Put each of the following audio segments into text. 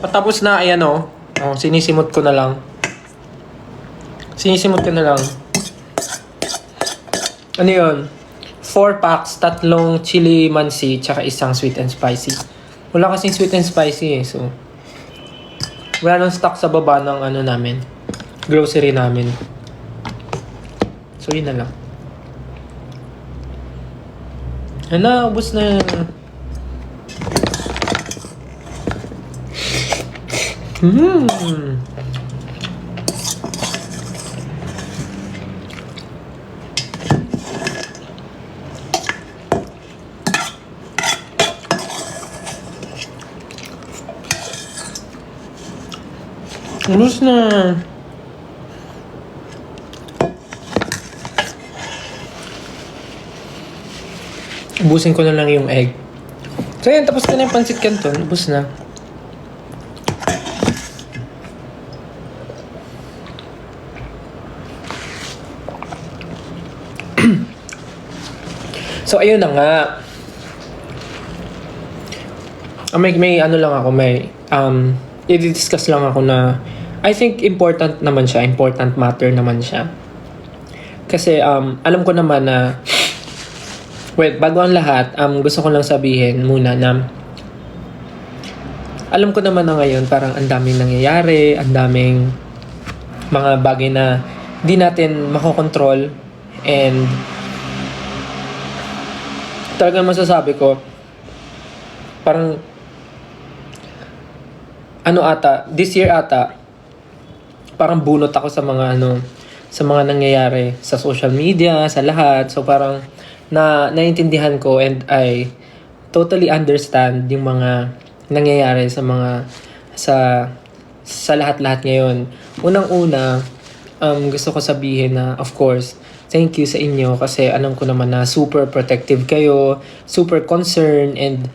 Patapos na, ayan o. Oh, sinisimot ko na lang. Sinisimot ko na lang. Ano yun? 4 packs, 3 chili mansi, tsaka 1 sweet and spicy. Wala kasing sweet and spicy eh, so... Wala nang stock sa baba ng ano namin. Grocery namin. So, yun na lang. Ano, ubos na. Ubos na. Ubusin ko na lang yung egg. So yan, tapos na yung pancit canton. Ubus na. So ayun na nga. May ano lang ako, i-discuss lang ako na I think important naman siya, important matter naman siya. Kasi alam ko naman na bago ang lahat, gusto ko lang sabihin muna na alam ko naman na ngayon parang ang daming nangyayari, ang daming mga bagay na di natin makokontrol, and talagang masasabi ko parang this year parang bunot ako sa mga sa mga nangyayari sa social media, sa lahat. So parang naiintindihan ko, and I totally understand yung mga nangyayari sa lahat-lahat ngayon. Unang-una, gusto ko sabihin na of course, thank you sa inyo kasi alam ko naman na super protective kayo, super concerned, and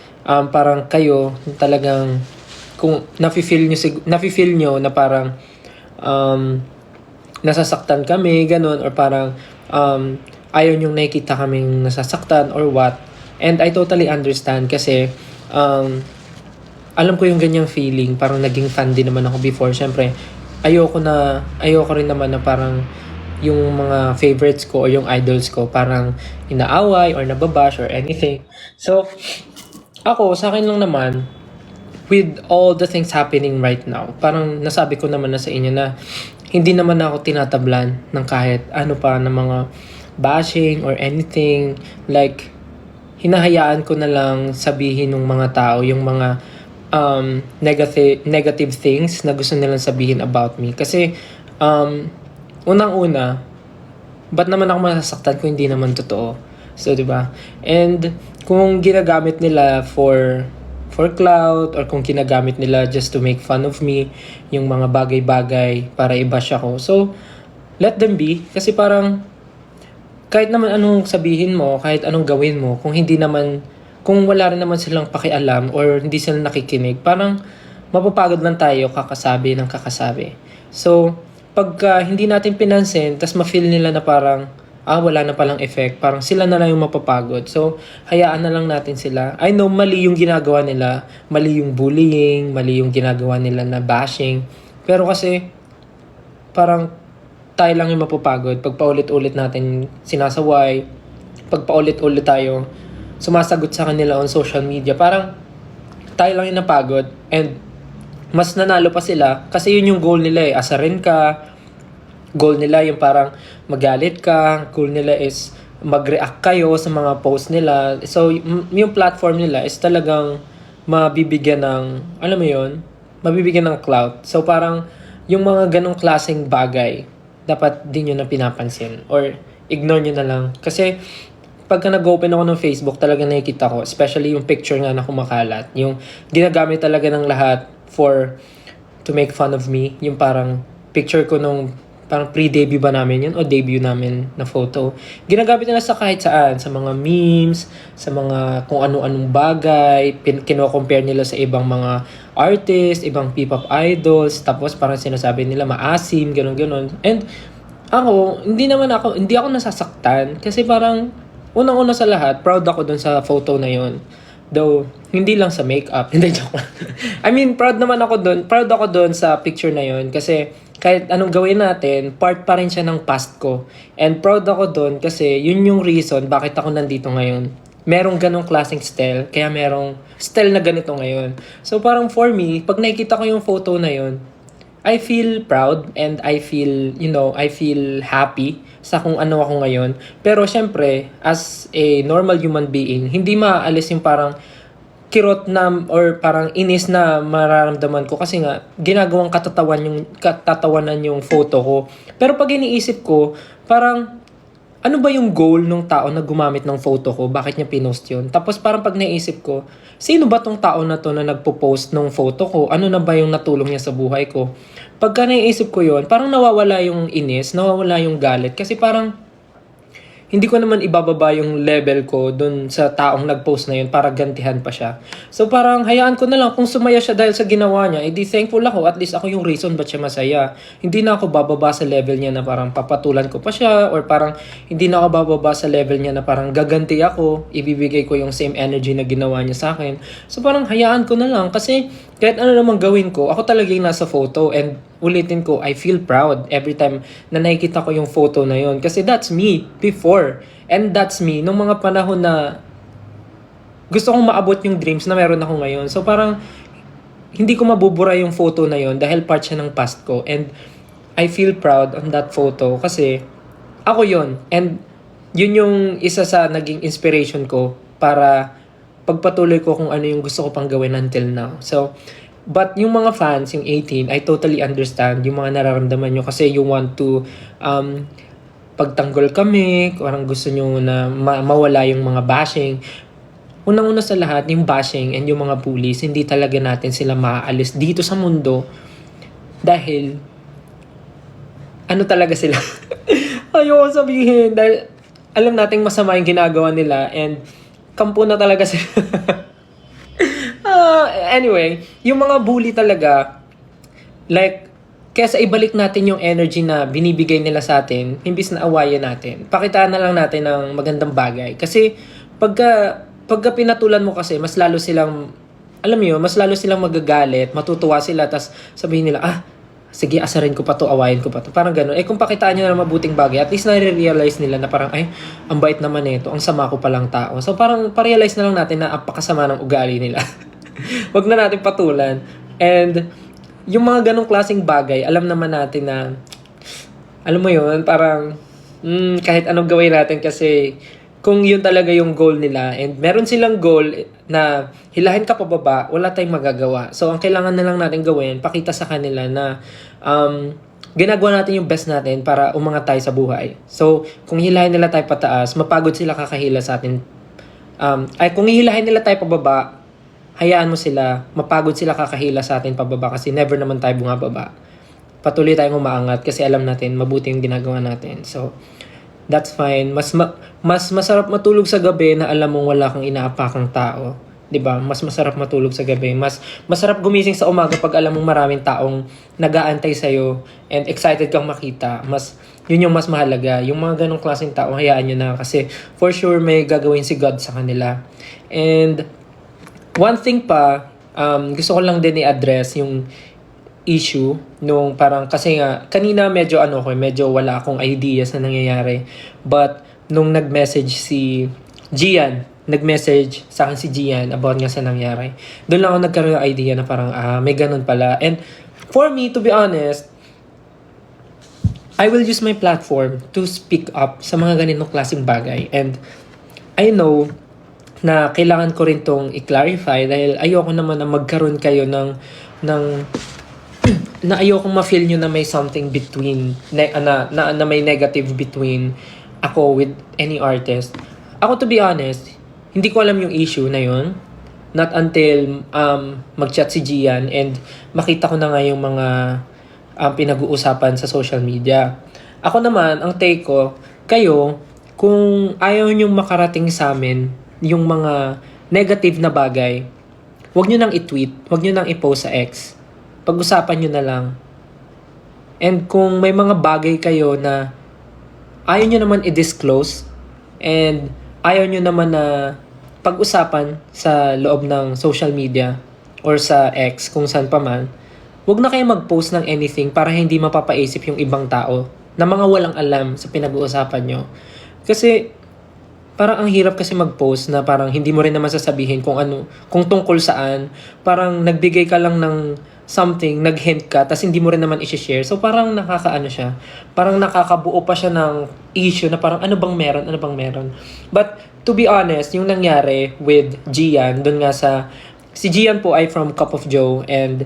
parang kayo talagang kung nafi-feel nyo na parang nasasaktan kami, ganun, or parang ayaw nyong nakikita kaming nasasaktan or what. And I totally understand kasi alam ko yung ganyang feeling. Parang naging fan din naman ako before. Siyempre, ayoko rin naman na parang yung mga favorites ko o yung idols ko parang inaaway or nababash or anything. So, ako, sa akin lang naman, with all the things happening right now, parang nasabi ko naman na sa inyo na hindi naman ako tinatablan ng kahit ano pa ng mga bashing or anything. Like, hinahayaan ko na lang sabihin ng mga tao yung mga negative things na gusto nilang sabihin about me. Kasi, unang-una, ba't naman ako masasaktan kung hindi naman totoo? So, diba? And, kung ginagamit nila for clout, or kung ginagamit nila just to make fun of me, yung mga bagay-bagay para i-bash ako. So, let them be. Kasi parang, kahit naman anong sabihin mo, kahit anong gawin mo, kung wala rin naman silang pakialam or hindi sila nakikinig, parang mapapagod lang tayo kakasabi ng kakasabi. So, pagka hindi natin pinansin, tas ma-feel nila na parang, wala na palang effect, parang sila na lang yung mapapagod. So, hayaan na lang natin sila. I know, mali yung ginagawa nila, mali yung bullying, mali yung ginagawa nila na bashing. Pero kasi, parang tayo lang yung mapapagod. Pag paulit-ulit natin sinasaway, pag paulit-ulit tayo sumasagot sa kanila on social media, parang tayo lang yung napagod, and mas nanalo pa sila kasi yun yung goal nila eh. Asarin ka, goal nila yung parang magalit ka, goal nila is mag-react kayo sa mga post nila. So, yung platform nila is talagang mabibigyan ng, alam mo yun, mabibigyan ng clout. So, parang yung mga ganong klaseng bagay, dapat din yun na pinapansin or ignore nyo na lang. Kasi, pagka nag-open ako ng Facebook, talaga nakikita ko, especially yung picture nga na kumakalat, yung ginagamit talaga ng lahat to make fun of me, yung parang picture ko nung parang pre-debut ba namin yun o debut namin na photo. Ginagamit nila sa kahit saan, sa mga memes, sa mga kung ano-anong bagay, kino-compare nila sa ibang mga artists, ibang P-pop idols, tapos parang sinasabi nila maasim, gano'n-gano'n. And ako, hindi ako nasasaktan kasi parang unang-una sa lahat, proud ako dun sa photo na yun. Though, hindi lang sa makeup. Hindi, joke lang. I mean, proud naman ako doon. Proud ako doon sa picture na yun. Kasi, kahit anong gawin natin, part pa rin siya ng past ko. And proud ako doon kasi yun yung reason bakit ako nandito ngayon. Merong ganong klaseng style, kaya merong style na ganito ngayon. So, parang for me, pag nakikita ko yung photo na yun, I feel proud and I feel, I feel happy sa kung ano ako ngayon. Pero syempre, as a normal human being, hindi maaalis yung parang kirot na or parang inis na mararamdaman ko kasi nga ginagawang katatawanan yung photo ko. Pero pag iniisip ko, parang ano ba yung goal ng tao na gumamit ng photo ko? Bakit niya pinost yun? Tapos parang pag naisip ko, sino ba tong tao na to na nagpo-post ng photo ko? Ano na ba yung natulong niya sa buhay ko? Pagka naisip ko yun, parang nawawala yung inis, nawawala yung galit. Kasi parang hindi ko naman ibababa yung level ko dun sa taong nag-post na yun para gantihan pa siya. So parang hayaan ko na lang kung sumaya siya dahil sa ginawa niya, edi thankful ako, at least ako yung reason ba't siya masaya. Hindi na ako bababa sa level niya na parang papatulan ko pa siya, or parang hindi na ako bababa sa level niya na parang gaganti ako, ibibigay ko yung same energy na ginawa niya sa akin. So parang hayaan ko na lang kasi kahit ano namang gawin ko, ako talaga yung nasa photo, and ulitin ko, I feel proud every time na nakikita ko yung photo na yun. Kasi that's me before. And that's me nung mga panahon na gusto kong maabot yung dreams na meron ako ngayon. So parang hindi ko mabubura yung photo na yun dahil part siya ng past ko. And I feel proud on that photo kasi ako yun. And yun yung isa sa naging inspiration ko para pagpatuloy ko kung ano yung gusto ko pang gawin until now. So, but yung mga fans, yung 18, I totally understand yung mga nararamdaman nyo kasi you want to pagtanggol kami, parang gusto nyo na mawala yung mga bashing. Unang-una sa lahat, yung bashing and yung mga bullies, hindi talaga natin sila maaalis dito sa mundo dahil ano talaga sila. Ayoko sabihin dahil alam nating masama yung ginagawa nila and kampo na talaga sila. Anyway, yung mga bully talaga, like, kesa ibalik natin yung energy na binibigay nila sa atin, imbis na awayan natin, pakitaan na lang natin ng magandang bagay. Kasi, pagka pinatulan mo kasi, mas lalo silang, alam mo yun, mas lalo silang magagalit, matutuwa sila, tas sabihin nila, sige, asarin ko pa to, awayin ko pa to. Parang ganun. Kung pakitaan nyo na mabuting bagay, at least nare-realize nila na parang, ang bait naman nito, ang sama ko palang tao. So parang pa-realize na lang natin na apakasama ng ugali nila. Wag na natin patulan. And yung mga ganong klaseng bagay, alam naman natin na, alam mo yun, parang, kahit anong gawin natin kasi, kung yun talaga yung goal nila, and meron silang goal na hilahin ka pababa, wala tayong magagawa. So, ang kailangan na lang natin gawin, pakita sa kanila na ginagawa natin yung best natin para umangat tayo sa buhay. So, kung hilahin nila tayo pataas, mapagod sila kakahila sa atin. Kung hilahin nila tayo pababa, hayaan mo sila, mapagod sila kakahila sa atin pababa kasi never naman tayo bumababa. Patuloy tayong umaangat kasi alam natin, mabuti yung ginagawa natin. So, that's fine. Mas masarap matulog sa gabi na alam mong wala kang inaapakang tao. 'Di ba? Mas masarap matulog sa gabi. Mas masarap gumising sa umaga pag alam mong maraming taong nag-aantay sa iyo and excited kang makita. Yun yung mas mahalaga. Yung mga ganong klaseng tao, hayaan nyo na kasi for sure may gagawin si God sa kanila. And one thing pa, gusto ko lang din i-address yung issue nung parang kasi nga kanina medyo wala akong ideas na nangyayari, but nung nag-message sa akin si Gian about nga sa nangyari, doon lang ako nagkaroon ng idea na parang may ganun pala. And for me, to be honest, I will use my platform to speak up sa mga ganitong klaseng bagay, and I know na kailangan ko rin tong i-clarify dahil ayoko naman na magkaroon kayo ng na ayokong ma-feel nyo na may something between, na may negative between ako with any artist. Ako, to be honest, hindi ko alam yung issue na yun. Not until mag-chat si Gian and makita ko na nga yung mga pinag-uusapan sa social media. Ako naman, ang take ko, kayo, kung ayaw nyong makarating sa amin yung mga negative na bagay, huwag nyo nang i-tweet, huwag nyo nang i-post sa X. Pag-usapan nyo na lang. And kung may mga bagay kayo na ayaw nyo naman i-disclose and ayaw nyo naman na pag-usapan sa loob ng social media or sa X, kung saan pa man, huwag na kayo mag-post ng anything para hindi mapapaisip yung ibang tao na mga walang alam sa pinag-uusapan nyo. Kasi, parang ang hirap kasi mag-post na parang hindi mo rin naman sasabihin kung ano, kung tungkol saan. Parang nagbigay ka lang ng something, nag-hint ka, tas hindi mo rin naman i-share. So parang nakakaano siya. Parang nakakabuo pa siya ng issue na parang ano bang meron. But to be honest, yung nangyari with Gian, dun nga sa si Gian po ay from Cup of Joe and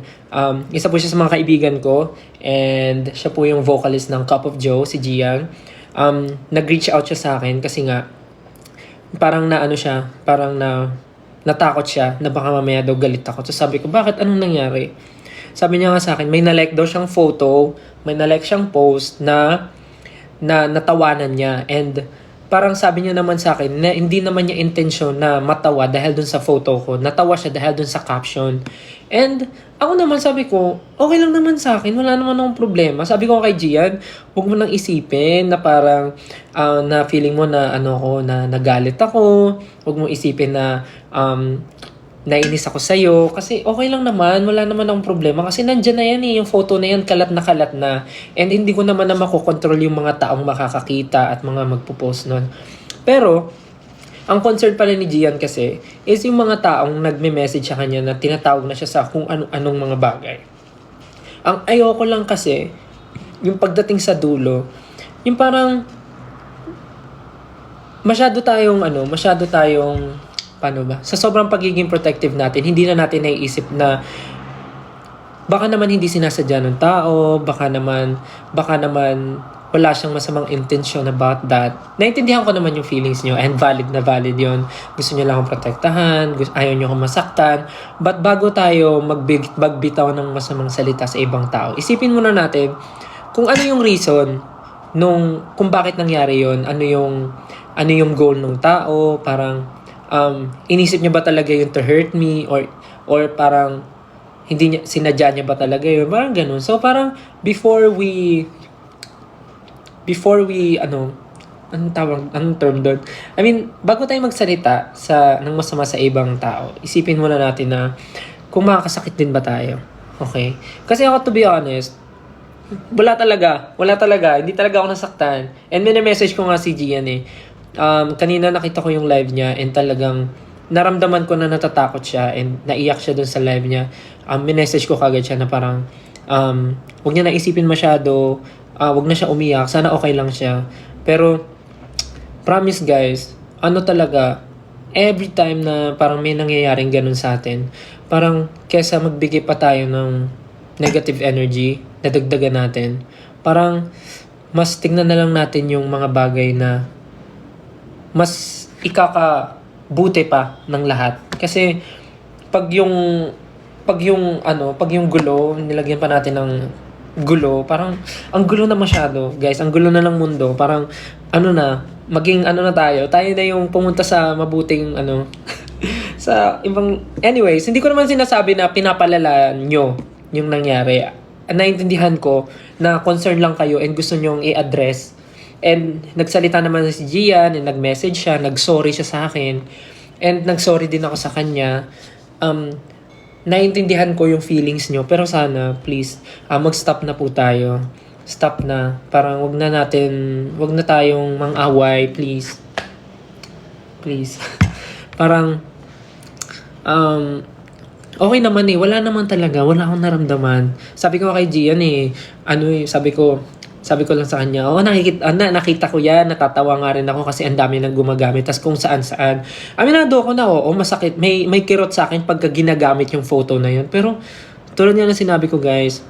isa po siya sa mga kaibigan ko and siya po yung vocalist ng Cup of Joe, si Gian. Nag-reach out siya sa akin kasi nga parang natakot siya na baka mamaya daw galit ako. So sabi ko, bakit? Anong nangyari? Sabi niya nga sa akin, may na-like daw siyang photo, may na-like siyang post na natawanan niya. And parang sabi niya naman sa akin na hindi naman niya intensyon na matawa dahil dun sa photo ko. Natawa siya dahil dun sa caption. And ako naman sabi ko, okay lang naman sa akin, wala naman akong problema. Sabi ko kay Gian, huwag mo nang isipin na parang na feeling mo na na nagalit ako. Huwag mo isipin na nainis ako sa'yo. Kasi okay lang naman, wala naman akong problema. Kasi nandyan na yan yung photo na yan, kalat na. And hindi ko naman na makokontrol yung mga taong makakakita at mga magpo-post nun. Pero, ang concern pala ni Gian kasi is yung mga taong nagme-message sa kanya na tinatawag na siya sa kung anong mga bagay. Ang ayoko lang kasi, yung pagdating sa dulo, yung parang masyado tayong paano ba? Sa sobrang pagiging protective natin, hindi na natin naiisip na baka naman hindi sinasadya ng tao, baka naman wala siyang masamang intention about that. Naintindihan ko naman yung feelings nyo and valid na valid yon. Gusto nyo lang akong protektahan, ayaw nyo akong masaktan. But bago tayo magbitaw ng masamang salita sa ibang tao, isipin muna natin kung ano yung reason kung bakit nangyari yon, ano yung goal ng tao, parang inisip niya ba talaga yun to hurt me or parang hindi niya sinadya niya ba talaga yun, parang ganun. So parang before we anong term doon? I mean, bago tayo magsalita ng masama sa ibang tao, isipin muna natin na kung makakasakit din ba tayo. Okay? Kasi ako, to be honest, wala talaga. Hindi talaga ako nasaktan. And message ko nga si Gian kanina nakita ko yung live niya and talagang naramdaman ko na natatakot siya and naiyak siya dun sa live niya. Message ko kagad siya na parang huwag niya naisipin masyado, huwag na siya umiyak, sana okay lang siya. Pero promise guys, talaga, every time na parang may nangyayaring ganun sa atin, parang kesa magbigay pa tayo ng negative energy, nadagdagan natin, parang mas tingnan na lang natin yung mga bagay na mas ikakabuti pa ng lahat. Kasi pag yung gulo, nilagyan pa natin ng gulo, parang ang gulo na masyado, guys. Ang gulo na ng mundo. Parang maging na tayo na yung pumunta sa mabuting sa ibang, anyways, hindi ko naman sinasabi na pinapalala nyo yung nangyari. Naintindihan ko na concern lang kayo and gusto nyong i-address. And nagsalita naman si Gian and nag-message siya, nag-sorry siya sa akin and nag-sorry din ako sa kanya. Naintindihan ko yung feelings nyo, pero sana please mag-stop na po tayo. Stop na. Parang wag na tayong mang-away, please. Parang okay naman wala naman talaga, wala akong naramdaman. Sabi ko kay Gian sabi ko lang sa kanya, nakita ko yan, natatawa nga rin ako kasi ang dami nang gumagamit, tas kung saan-saan. Aminado ako na, masakit, may kirot sa akin pagka ginagamit yung photo na yun. Pero, tulad nga na sinabi ko guys,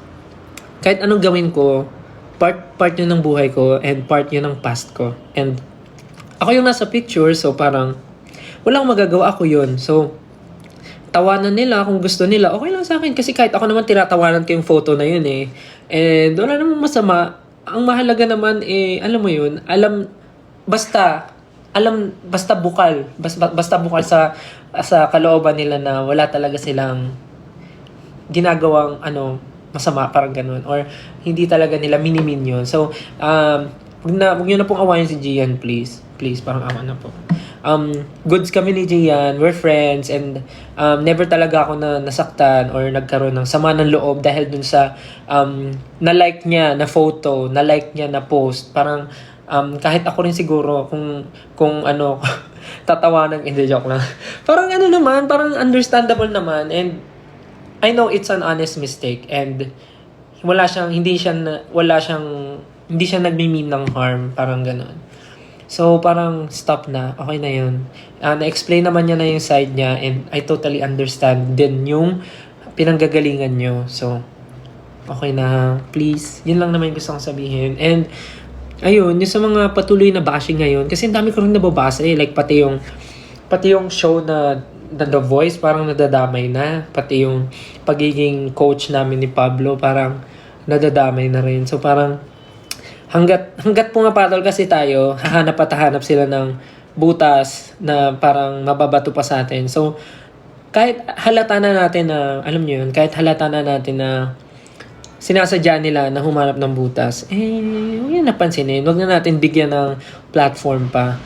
kahit anong gawin ko, part yun ng buhay ko, and part yun ng past ko. And, ako yung nasa picture, so parang, walang magagawa, ako yun. So, tawanan nila kung gusto nila, okay lang sa akin, kasi kahit ako naman tinatawanan ko yung photo na yun and wala namang masama. Ang mahalaga naman alam mo yun, basta bukal sa kalooban nila na wala talaga silang ginagawang masama, parang ganun, or hindi talaga nila minimin yun. So wag nyo na pong awayin si Gian, please, parang awa na po. goods kami ni Gian, we're friends, and never talaga ako na nasaktan or nagkaroon ng sama ng loob dahil dun sa na-like niya na photo, na-like niya na post. Parang kahit ako rin siguro kung ano tatawanan, hindi, joke lang. Parang ano naman, parang understandable naman, and I know it's an honest mistake, and hindi siya nagmi-mean ng harm, parang gano'n. So, parang stop na. Okay na yun. Na-explain naman niya na yung side niya, and I totally understand din yung pinanggagalingan niyo. So, okay na. Please. Yun lang naman yung gusto kong sabihin. And, ayun, yung sa mga patuloy na bashing ngayon, kasi ang dami ko rin nababasa eh. Like, pati yung show na The Voice, parang nadadamay na. Pati yung pagiging coach namin ni Pablo, parang nadadamay na rin. So, parang hanggat pumapatol kasi tayo, hahanap at hahanap sila ng butas na parang mababato pa sa atin. So, kahit halata na natin na, alam nyo yun, kahit halata na natin na sinasadya nila na humanap ng butas, huwag yan napansinin. Huwag na natin bigyan ng platform pa.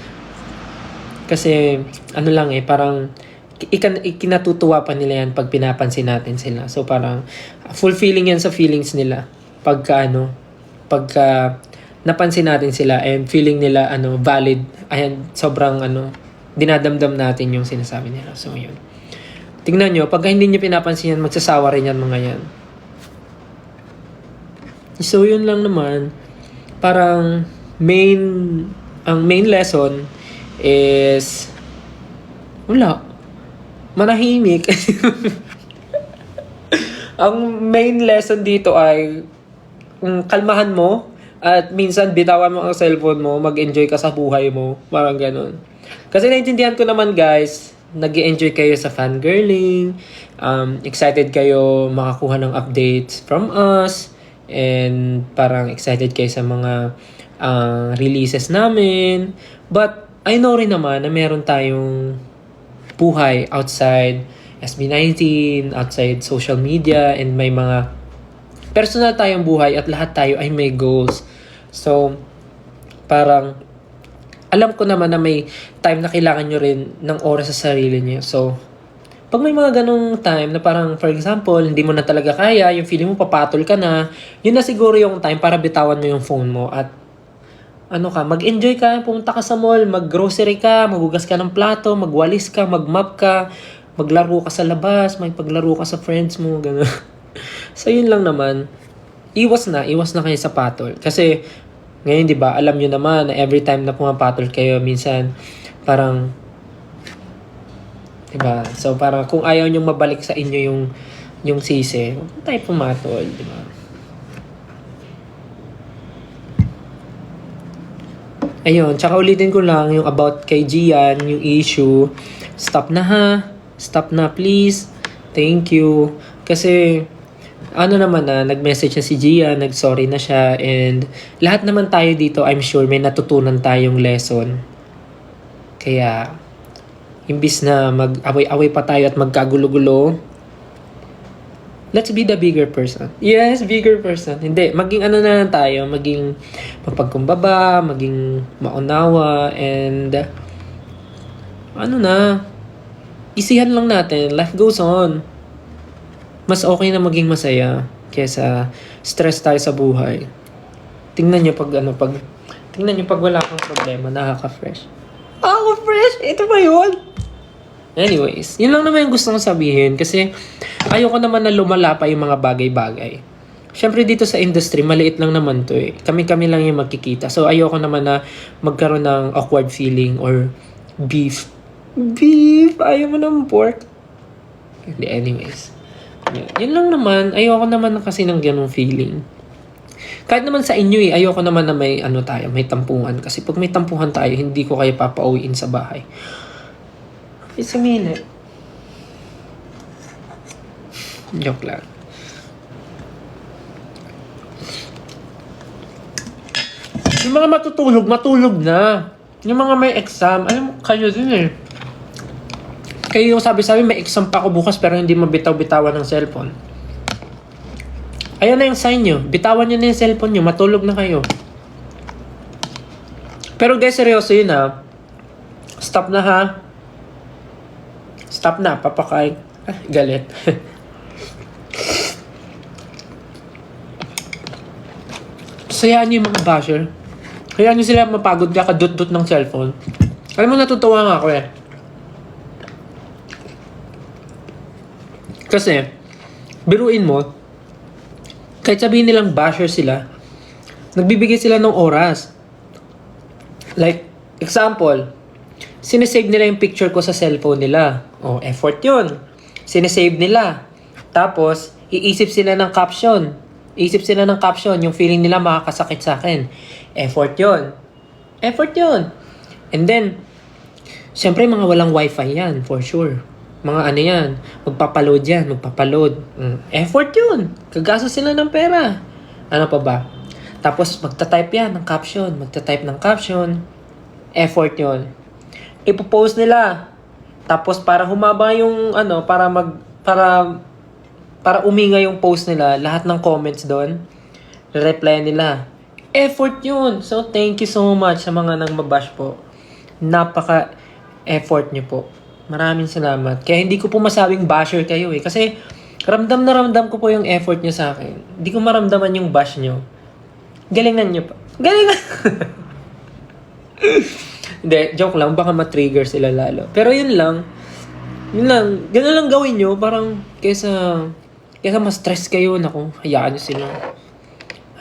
Kasi, ano lang parang ikinatutuwa pa nila yan pag pinapansin natin sila. So, parang fulfilling yan sa feelings nila. Pagka napansin natin sila and feeling nila valid, ayan, sobrang dinadamdam natin yung sinasabi nila. So yun, tingnan nyo, pag hindi nyo pinapansin yan, magsasawa rin yan mga yan. So yun lang naman, parang ang main lesson is manahimik. Ang main lesson dito ay kalmahan mo. At minsan, bitawan mo ang cellphone mo, mag-enjoy ka sa buhay mo. Parang ganun. Kasi naintindihan ko naman, guys, nag-enjoy kayo sa fangirling, excited kayo makakuha ng updates from us, and parang excited kayo sa mga releases namin. But, I know rin naman na meron tayong buhay outside SB19, outside social media, and may mga personal tayong buhay at lahat tayo ay may goals. So, parang alam ko naman na may time na kailangan nyo rin ng oras sa sarili nyo. So, pag may mga ganong time na parang, for example, hindi mo na talaga kaya, yung feeling mo papatol ka na, yun na siguro yung time para bitawan mo yung phone mo at mag-enjoy ka, pumunta ka sa mall, mag-grocery ka, maghugas ka ng plato, magwalis ka, mag-map ka, maglaro ka sa labas, may paglaro ka sa friends mo, gano'n. So, yun lang naman. Iwas na kayo sa patol. Kasi, ngayon, di ba, alam nyo naman na every time na pumapatol kayo, minsan, parang, di ba? So, parang kung ayaw nyo mabalik sa inyo yung sisi, huwag tayo pumatol, di ba? Ayun, tsaka ulitin ko lang yung about kay Gian, yung issue. Stop na ha. Stop na, please. Thank you. Kasi, nag-message na si Gia, nag-sorry na siya, and lahat naman tayo dito, I'm sure, may natutunan tayong lesson. Kaya, imbis na mag-away-away pa tayo at magkagulo-gulo, let's be the bigger person. Yes, bigger person. Hindi, maging na lang tayo, maging mapagkumbaba, maging maunawa, and isihan lang natin, life goes on. Mas okay na maging masaya kaysa stress tayo sa buhay. Tingnan nyo pag wala kang problema, nakaka-fresh. Fresh? Ito ba yun? Anyways, yun lang naman yung gusto kong sabihin kasi ayoko naman na lumala pa yung mga bagay-bagay. Syempre dito sa industry, maliit lang naman to eh. Kami-kami lang yung magkikita. So ayoko naman na magkaroon ng awkward feeling or beef. Beef? Ayaw mo ng pork? Hindi, anyways. Yun lang naman. Ayoko naman kasi ng ganung feeling. Kahit naman sa inyo ayoko naman na may may tampuhan. Kasi pag may tampuhan tayo, hindi ko kayo papauwiin sa bahay. It's a minute. Joke lang. Yung mga matulog na. Yung mga may exam, kayo din eh. Kayo yung sabi-sabi, may exam pa ako bukas pero hindi mabitaw-bitawan ng cellphone. Ayan na yung sign nyo. Bitawan nyo na yung cellphone nyo. Matulog na kayo. Pero guys, seryoso yun ha. Stop na ha. Stop na, papakain. Ah, galit. Sayaan niyo yung mga basher. Hayaan niyo sila mapagod kakadut-dut ng cellphone. Alam mo, natutuwa nga ako eh. Kasi, biruin mo, kahit sabihin nilang basher sila, nagbibigay sila ng oras. Like, example, sinesave nila yung picture ko sa cellphone nila. O, effort yun. Sinesave nila. Tapos, iisip sila ng caption. Iisip sila ng caption, yung feeling nila makakasakit sa akin. Effort yun. Effort yun. And then, syempre mga walang wifi yan, for sure. Mga ano yan, magpapaload yan, magpapaload. Effort yun. Kagasa sila ng pera. Ano pa ba? Tapos magta-type yan ng caption. Magta-type ng caption. Effort yun. Ipopost nila. Tapos para humaba yung ano, para uminga yung post nila, lahat ng comments doon, reply nila. Effort yun. So thank you so much sa mga nang mabash po. Napaka-effort nyo po. Maraming salamat. Kaya hindi ko po masabing basher kayo eh. Kasi ramdam na ramdam ko po yung effort nyo sa akin. Hindi ko maramdaman yung bash nyo. Galingan nyo pa. Galingan! Hindi, joke lang. Baka ma-trigger sila lalo. Pero yun lang. Yun lang. Ganun lang gawin nyo. Parang kesa ma-stress kayo. Naku, hayaan nyo sila.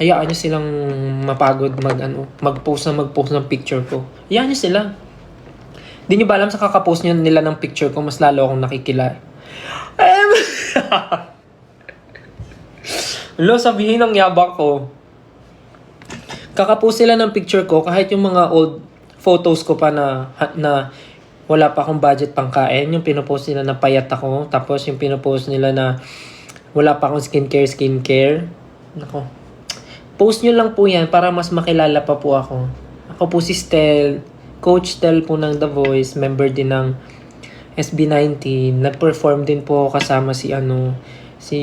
Hayaan nyo silang mapagod mag-post ng picture ko. Hayaan nyo sila. Di nyo ba alam sa kakapost nyo nila ng picture ko, mas lalo akong nakikilala. Lo, sabihin ng yabak ko. Kakapost sila ng picture ko, kahit yung mga old photos ko pa na wala pa akong budget pang kain. Yung pinopost nila na payat ako. Tapos yung pinopost nila na wala pa akong skincare. Nako. Post nyo lang po yan para mas makilala pa po ako. Ako po si Stel. Coach Tel po ng The Voice, member din ng SB19. Nag-perform din po kasama si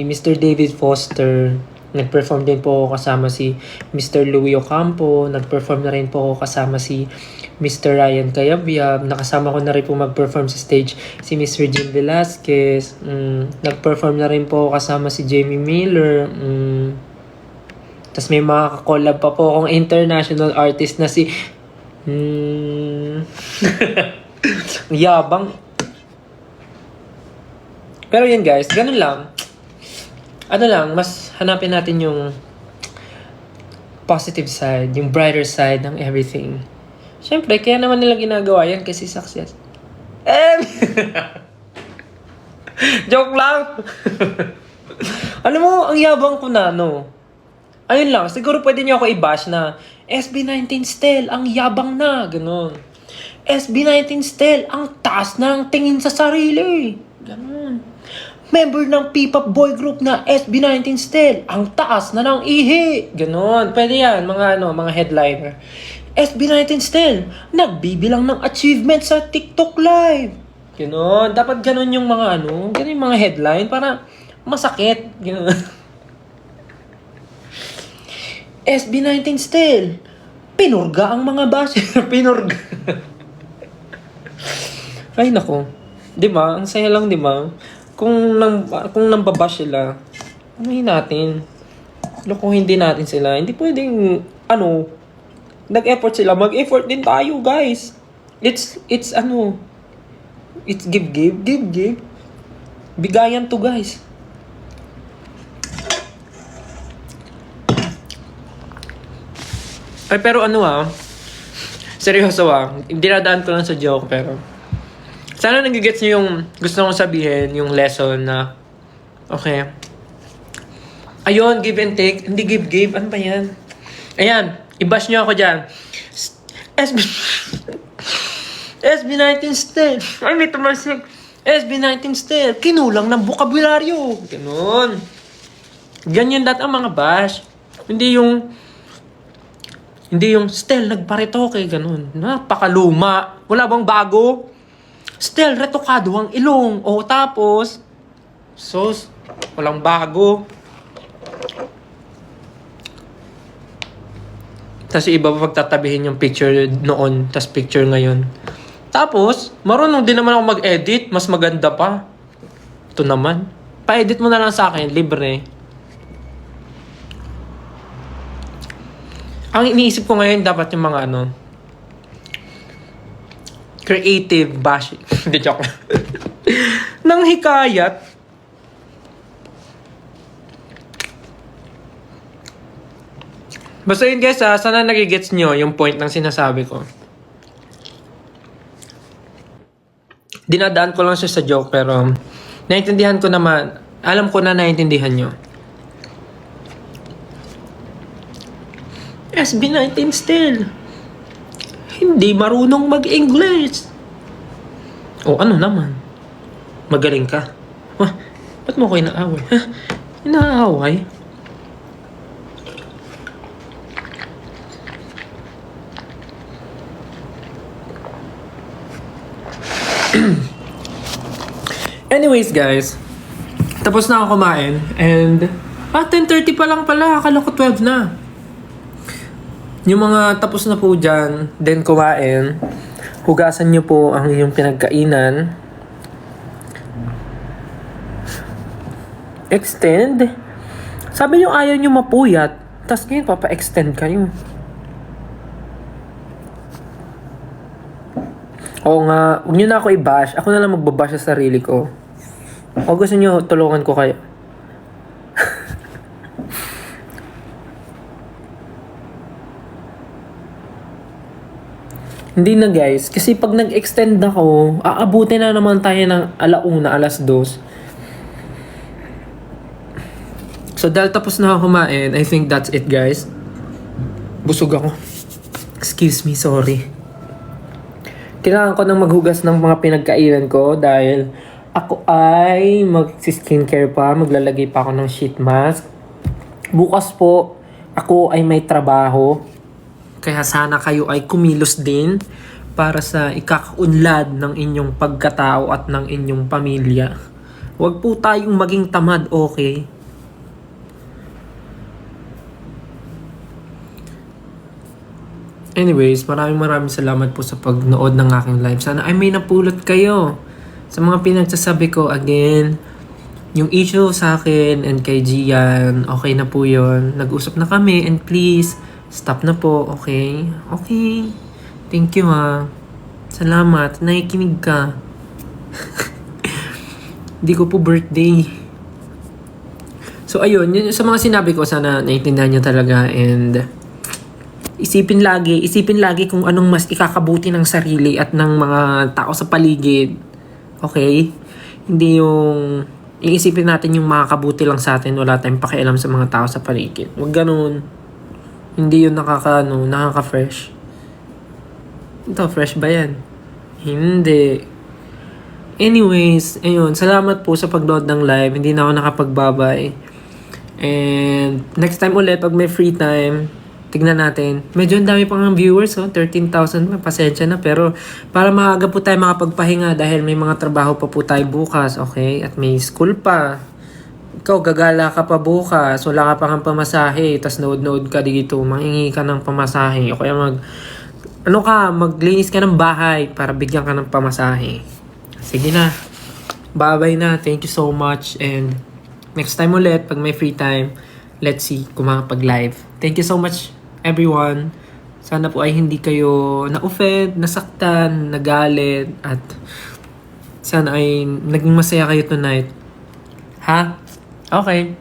Mr. David Foster. Nag-perform din po kasama si Mr. Louie Ocampo. Nag-perform na rin po kasama si Mr. Ryan Cayabyab. Nakasama ko na rin po mag-perform sa stage si Miss Regine Velasquez. Nag-perform na rin po kasama si Jamie Miller. Tapos may mga collab pa po akong international artist na si yabang. Pero yun guys, ganun lang. Ano lang, mas hanapin natin yung positive side, yung brighter side ng everything. Siyempre, kaya naman nila ginagawa yan kasi success. Joke lang. Alam mo, ang yabang ko na, no? Ayun lang, siguro pwede niyo ako i-bash na SB19 Stel, ang yabang na, ganun. SB19 Stel, ang taas ng tingin sa sarili. Ganun. Member ng P-pop boy group na SB19 Stel, ang taas na ng ihi. Ganun. Pwede yan, mga headliner. SB19 Stel, nagbibilang ng achievement sa TikTok Live. Ganun. Dapat ganun yung ganun yung mga headline para masakit. Ganun. SB19 Stel, pinurga ang mga basher. Pinurga. Ay, nako. Diba? Ang saya lang, diba? Kung nambabash sila, anuhin natin. Kung hindi natin sila, hindi pwedeng, nag-effort sila. Mag-effort din tayo, guys. It's give. Bigayan to, guys. Ay, pero seryoso dinadaan ko lang sa joke, pero sana nagigets nyo yung gusto kong sabihin, yung lesson na, okay, ayun, give and take, hindi give, ano ba yan? Ayan, i-bash nyo ako dyan. SB19 Stel, ay may tumasik, SB19 Stel, kinulang ng bokabularyo, ganun. Ganyan ang mga bash, hindi yung Stel, nagparetoke, ganun. Napakaluma. Wala bang bago? Stel, retokado ang ilong. O tapos, sos, walang bago. Tapos iba pa pagtatabihin yung picture noon, tapos picture ngayon. Tapos, marunong din naman ako mag-edit. Mas maganda pa. Ito naman. Pa-edit mo na lang sa akin. Libre. Ang iniisip ko ngayon, dapat yung mga creative bashing. Hindi, joke lang. Nang hikayat. Basta yun guys sana nagigets nyo yung point ng sinasabi ko. Dinadaan ko lang siya sa joke pero naintindihan ko naman. Alam ko na naintindihan nyo. SB19 still. Hindi marunong mag-English. O ano naman? Magaling ka. Ba't mo ko inaaway? Inaaway? Anyways guys, tapos na ako kumain and 10:30 pa lang pala, akala ko 12 na. Yung mga tapos na po dyan, then kumain, hugasan nyo po ang iyong pinagkainan. Extend? Sabi nyo ayaw nyo mapuyat, tas ngayon papa-extend kayo. Oo nga, huwag nyo na ako i-bash. Ako na lang magbabash sa sarili ko. O gusto nyo, tulungan ko kayo. Hindi na guys, kasi pag nag-extend ako, aabutin na naman tayo ng 1:00, 2:00. So dahil tapos na ako kumain, I think that's it guys. Busog ako. Excuse me, sorry. Kailangan ko nang maghugas ng mga pinagkainan ko dahil ako ay mag-skincare pa, maglalagay pa ako ng sheet mask. Bukas po, ako ay may trabaho. Kaya sana kayo ay kumilos din para sa ikakaunlad ng inyong pagkatao at ng inyong pamilya. Huwag po tayong maging tamad, okay? Anyways, maraming salamat po sa pagnood ng aking live. Sana ay may napulot kayo sa mga pinagsasabi ko. Again, yung issue sa akin and kay Gian, okay na po yun. Nag-usap na kami and please, stop na po, okay? Okay. Thank you ha. Salamat. Nakikinig ka. Hindi ko po birthday. So ayun, yun sa mga sinabi ko, sana naiintindihan nyo talaga and isipin lagi kung anong mas ikakabuti ng sarili at ng mga tao sa paligid. Okay? Hindi yung iisipin natin yung makakabuti lang sa atin, wala tayong pakialam sa mga tao sa paligid. Huwag ganun. Hindi yun nakaka-fresh. Ito, fresh ba yan? Hindi. Anyways, ayun, salamat po sa pag-load ng live. Hindi na ako nakapagbabay. And next time ulit, pag may free time, tignan natin. Medyo ang dami pang viewers, 13,000. Pasensya na. Pero para maaga po tayo makapagpahinga dahil may mga trabaho pa po tayo bukas, okay? At may school pa. Ikaw, gagala ka pa bukas. Wala ka pa kang pamasahe. Tapos nood ka dito. Mangingi ka ng pamasahe. O kaya maglinis ka ng bahay para bigyan ka ng pamasahe. Sige na. Bye-bye na. Thank you so much. And next time ulit, pag may free time, let's see kung makapag-live. Thank you so much, everyone. Sana po ay hindi kayo na-offend, nasaktan, nagalit, at sana ay naging masaya kayo tonight. Ha? Okay.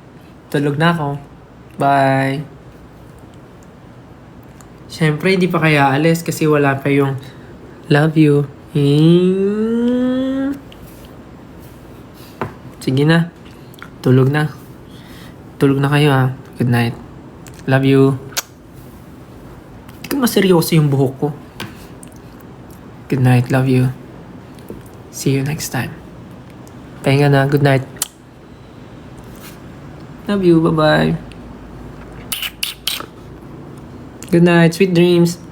Tulog na ako. Bye. Siyempre, hindi pa kaya alis kasi wala pa yung love you. Sige na. Tulog na. Tulog na kayo ha. Good night. Love you. Hindi ka maseryoso yung buhok ko. Good night. Love you. See you next time. Pahinga na. Good night. Love you. Bye-bye. Good night. Sweet dreams.